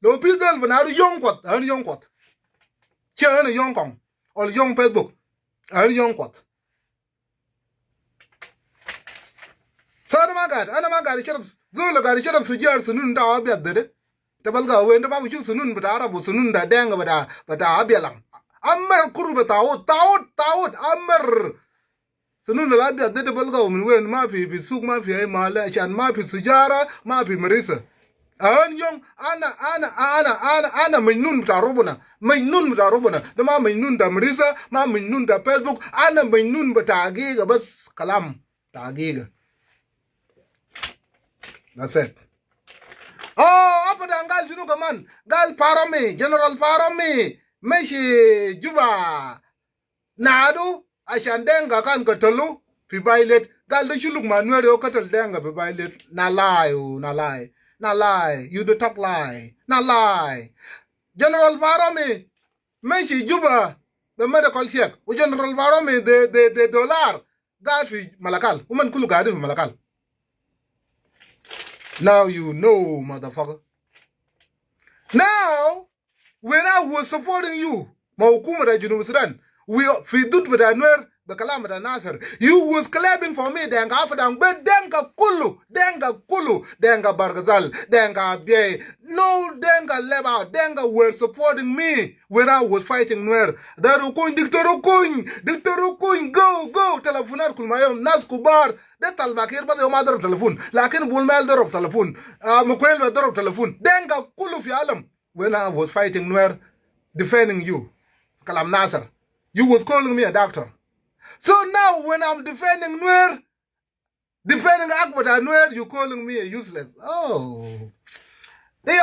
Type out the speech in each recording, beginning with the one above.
lo pizol bana young kwat an young kwat che an young kong or young Facebook an young kwat so ana magad chero zolo gari chero sujar sunun da abia dede tabalga wende ba bu sunun bata arabu sunun da denga bata abia lang ammer kuru bata taut ammer sunun la abia dede balga min wen ma fi suk ma fi ay mala chan ma fi sujara ma fi marisa an yong ana mainnun bata rubuna da ma mainnun da marisa ma mainnun da Facebook ana mainnun bata giga bas kalam ta giga. That's it. Oh, apa dan gal sunu kaman? Gal parami, General Parami, meshi juba. Nadu, asyan denga kan katelu, fi bailet. Gal de shuluk manuel yo katel denga fi bailet. Na lie. You the top lie. Na lie. General Parami, meshi juba. The medical check. O General Parami, the dollar. Gal fi malakal. Uman kulu gadi fi malakal. Now you know, motherfucker. Now, when I was supporting you, Maukuma da Junub Sudan, we fidut with Nuer, Bakalam da Nasser. You was clapping for me, Denga Afadang, but Denga Kulu, Denga Bargazal, Denga Abiy. No Denga Leba, Denga were supporting me when I was fighting Nuer. Darukuin, Dictor Okuin, go, telefonar Kulmayom, Nas Kubar. That's all Makir, but your mother of telephone. Lakin Bulmel of telephone. Mukwel of telephone. Denga Kulu Fialam. When I was fighting Nuer, defending you, Kalam Nasser, you was calling me a doctor. So now when I'm defending Nuer, defending Akbata Nuer, you calling me a useless. Oh. This is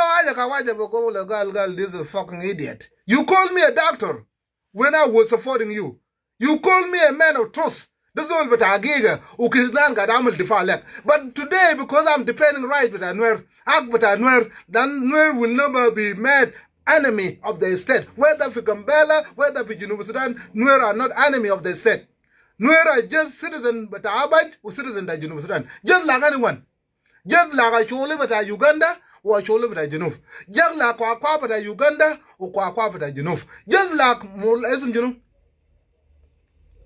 a fucking idiot. You called me a doctor when I was supporting you. You called me a man of truth. This is all but a giga, but today, because I'm defending right with Nuer, Akbata Nuer, then Nuer will never be made enemy of the state. Whether for Gambela, whether for Junub Sudan, Nuer are not enemy of the state. Nuer are just citizen but Abay or citizen of Junub Sudan. Just like anyone. Just like I show live at Uganda or I show live at Junub. Just like Kuär at Uganda or Kuär at Junub. Just like Mulesum Junub.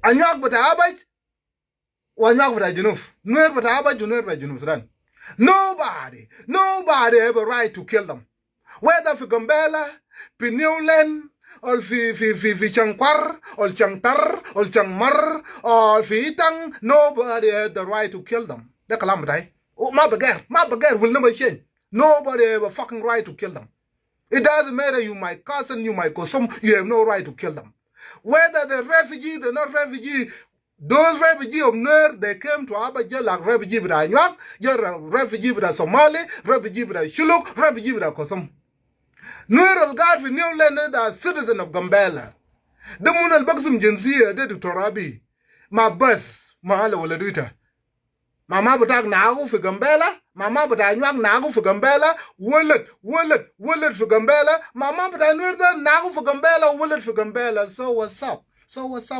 Anyuak but Abay. Anyuak but Junub. Nuer but Abay, Nuer by Junub Sudan. Nobody have a right to kill them. Whether for Gambela, Pinewlen, or fi Changkwar, or Changtar, or Changmar, or fi Itang, nobody had the right to kill them. The calamity. Oh, Mabagar will never change. Nobody have a fucking right to kill them. It doesn't matter, you my cousin, you my cousin, you have no right to kill them. Whether they're refugee, they're not refugee, those refugees of Nuer, they came to Ababa like refugee with Anyuak, refugee with Somali, refugee with Shuluk, refugee with Kosum. Nuer al-Gad for New Land are citizen of Gambela. The Munal Baksum Jensia did to Torabi. My bus, Mahala will do it. Mama Batak Nagu for Gambela, Mama Batanyuak Nagu for Gambela, Wallet for Gambela, Mama Batanurza Nagu for Gambela, Wallet for Gambela. So what's up,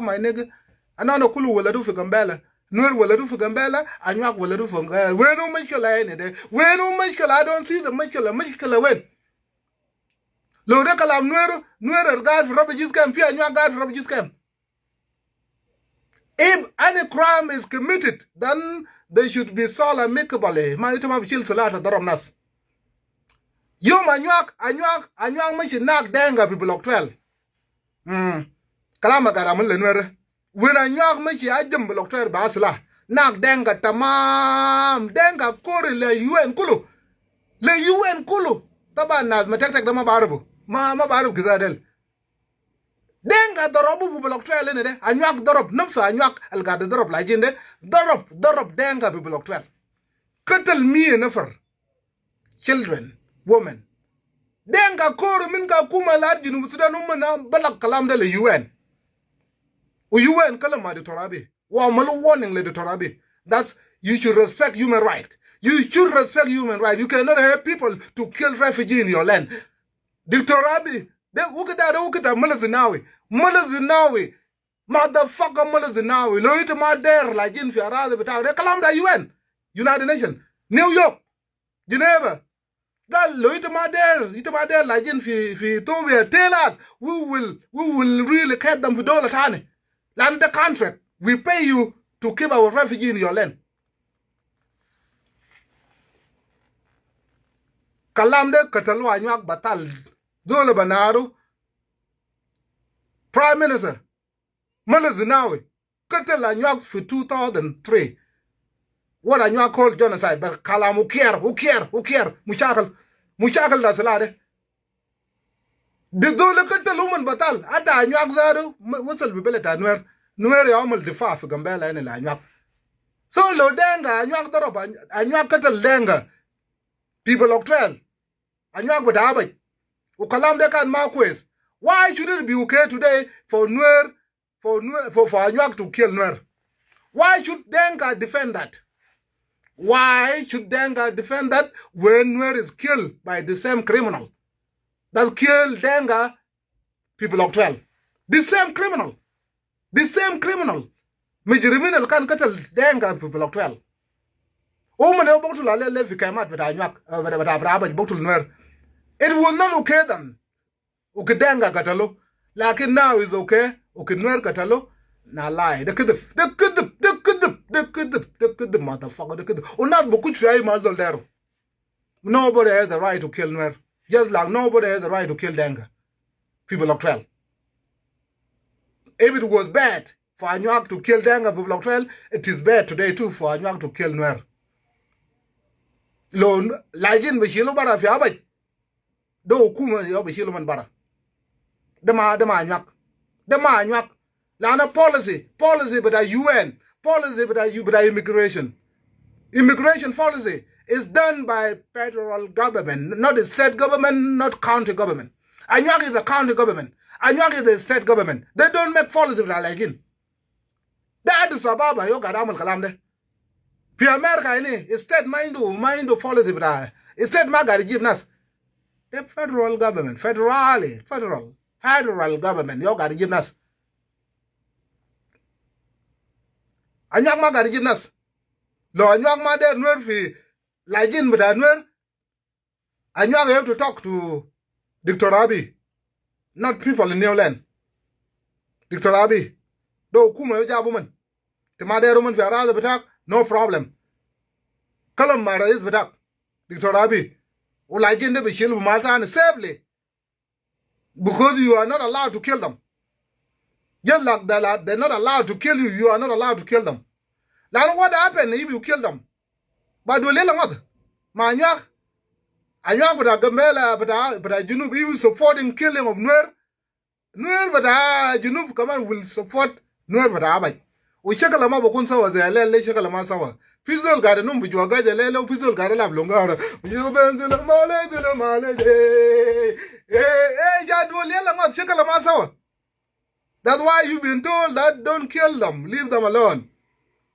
my nigga? Another Kulu will do for Gambela. Nuer will do for Gambela, Anyuak will do for Gambela. Where no Michael any day? Where no Michael? I don't see the Michael win. Lodekalam Nuer guard for refugees camp, Anyuak guard for refugees camp. If any crime is committed, then they should be solved amicably. My itama chill salata daromnas. You Anyuak machine knock denga people of 12. Kalama garamul Nuer. When Anyuak machine ajam block 12 basla. Knock denga tamam denga kore le UN kulu. Le UN kulu. Taban nas matek dama barabu. Ma barabu gizadel. Denga dorobu block 12 in it. Anyuak dorob nafsa Anyuak algad dorob lajinde. Dorob denga block 12. Kuttel me nefer. Children, women. Denga kore minga kuma lad Junub Sudan umana balak kalam de le UN. UN kalama de Torabi. Wa malu warning le de Torabi. That's you should respect human right. You should respect human right. You cannot have people to kill refugees in your land. The Torabi, they ukita Mulazinawi. Motherfucker Mulazinawi. Lo ito ma der like in Fiarada bitaw. They kalam da UN. United Nations. New York. Geneva. Gal lo ita like in fi Ethiopia. Tell us we will really cut them for dollar tani. Land the contract. We pay you to keep our refugee in your land. Kalam de katalu Anyuak batal. Dole banaru. Prime Minister. Mala Zinawi. Katal Anyuak for 2003. What Anyuak called genocide. But Kalam who care. Mushakal da salade. The dole katalu man batal. Ada Anyuak zaru. Musal bibeleta Nuer. Nuer yamal difa for Gambela and Anyuak. So lo denga Anyuak doroba. Anyuak katal denga. People of 12. Anyuak with Abiy. Ukalam de kan Marquez. Why should it be okay today for Nuer, for Anyuak to kill Nuer? Why should Denga defend that? Why should Denga defend that when Nuer is killed by the same criminal that killed Denga people of 12? The same criminal. Mijiriminal can cattle Denga people of 12. Woman about to let you come out with Anyuak, with Ababa, Botul Nuer. It will not okay them. Okay, Denga Catalo. Like it now is okay. Okay, Nuer Catalo. Now lie. The motherfucker. Or not Bokuchay Mazel there. Nobody has the right to kill Nuer. Just like nobody has the right to kill Denga. People of 12. If it was bad for Anyuak to kill Denga people of 12, it is bad today too for Anyuak to kill Nuer. Lone, Lajin Bishilo Bara Fiabay. Do Kuma Yobishiluman Bara. The Anyuak. Lana policy but a UN, policy but a immigration. Immigration policy is done by federal government, not the state government, not county government. Anyuak is a county government. Anyuak is a state government. They don't make policy with Alagin. The Addis Ababa, yo Gadamal Kalamde. Fi America, is state mind policy with a state magari give us. The federal government, federal government, you got to give us. Anyuak ma got to give us. Lo Anyuak ma de Nuer fi lagin with a Nuer. Anyuak have to talk to Dr. Abiy, not people in New Land. Dr. Abiy, do kuma yo jabuman. The mother woman fi arada batak, no problem. Kalam mara is batak. Dr. Abiy. Ulagin de Bishil Malta and safely. Because you are not allowed to kill them. Just like they're not allowed to kill you, you are not allowed to kill them. Now what happened if you kill them? But do little mother. Anyuak with a Gambela, but I Junub, he will supporting killing of Nuer. Nuer, but Junub command will support Nuer, but Abiy. We check a lama Bokunsa was a lele check a lama sawa. Fizzle got a number, you are going to lelo, Fizzle got a lap longer. You bend to the Male. Hey, Jadu Yelama, check a lama sawa. That's why you've been told that don't kill them, leave them alone.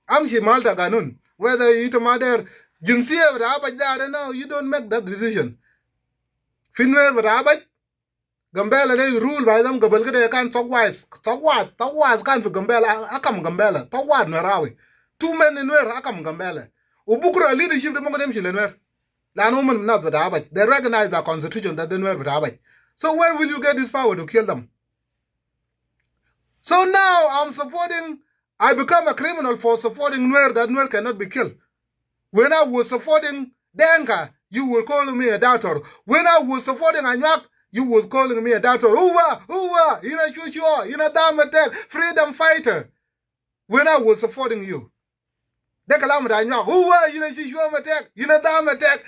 Amshi Malta Ganun. Whether you eat a mother, Jinsia with Abiy, no, you don't make that decision. Finware with Abiy, Gambela is ruled by them, Gabalga can't talk wise. Talk wise can't for Gambela, Akam Gambela, talk wise, Narawi. 2 men in Nuer, Akam Gambela. Ubukura leadership the Mogadem Chilener. Lanoman not with Abiy. They recognize the constitution that they Nuer with Abiy. So where will you get this power to kill them? So now I become a criminal for supporting Nuer, that Nuer cannot be killed. When I was supporting Denga, you were calling me a doubter. When I was supporting Anyuak, you was calling me a doubter. Uwa, in a chuchua, in a damn attack, freedom fighter. When I was supporting you. Dekalamada Anyuak, uwa, in a chuchua attack, in a damn attack.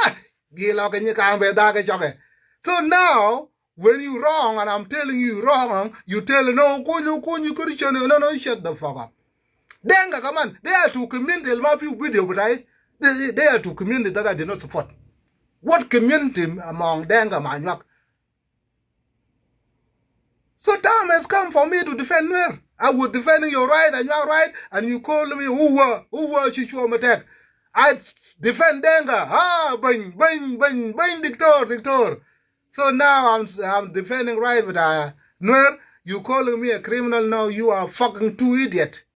Ah, Gilok and you can't be daga. So now, when you wrong and I'm telling you wrong, you tell no, no, shut the fuck up. Denga, come on, they are to community, video, but they are to community that I did not support. What community among Denga, Anyuak? So time has come for me to defend Nuer. I was defending your right and your right, and you call me Uwa, Shishu attack. I defend Denga. Bang, dictator. So now I'm defending right with Nuer. You calling me a criminal now, you are fucking 2 idiot.